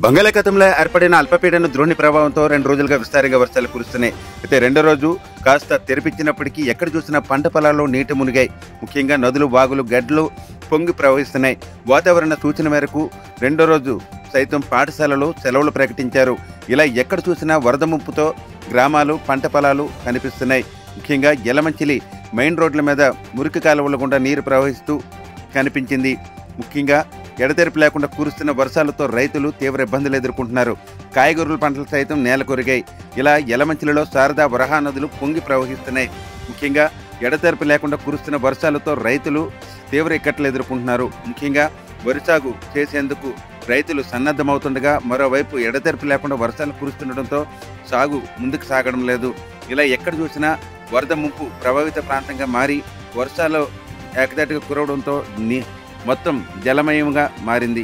బంగాళాఖాతంలో ఏర్పడిన అల్పపీడన ద్రోణి ప్రభావంతో 2 రోజులుగా విస్తారంగా వర్షాలు కురుస్తున్నాయి. అయితే రెండో రోజు కాస్త తెరిపించినప్పటికీ ఎక్కడ చూసినా పంట పొలాల్లో నీట మునిగాయి. ముఖ్యంగా నదులు, వాగులు, గడ్డలు పొంగి ప్రవహిస్తున్నాయి. వాతావరణ సూచన మేరకు రెండో రోజు సైతం పాఠశాలలో సెలవులు ప్రకటించారు. ఇలా ఎక్కడ చూసినా వరద ముప్పుతో గ్రామాలు, పంట పొలాలు కనిపిస్తున్నాయి. ముఖ్యంగా యలమంచిలి మెయిన్ రోడ్ల మీద మురికి కాలువల గుండా నీరు ప్రవహిస్తూ కనిపించింది. ముఖ్యంగా ఎడతెరిపి లేకుండా కురుస్తున్న వర్షాలతో రైతులు తీవ్ర ఇబ్బందులు ఎదుర్కొంటున్నారు. కాయగూరల పంటలు సైతం నేల కొరిగాయి. ఇలా యలమంచిలిలో శారదా, వరహా నదులు పొంగి ప్రవహిస్తున్నాయి. ముఖ్యంగా ఎడతెరిపి లేకుండా కురుస్తున్న వర్షాలతో రైతులు తీవ్ర ఇక్కట్లు ఎదుర్కొంటున్నారు. ముఖ్యంగా వరి సాగు చేసేందుకు రైతులు సన్నద్ధమవుతుండగా మరోవైపు ఎడతెరిపి లేకుండా వర్షాలు కురుస్తుండటంతో సాగు ముందుకు సాగడం లేదు. ఇలా ఎక్కడ చూసినా వరద ముంపు ప్రభావిత ప్రాంతంగా మారి వర్షాలు ఏకదాటిగా కురవడంతో మొత్తం జలమయంగా మారింది.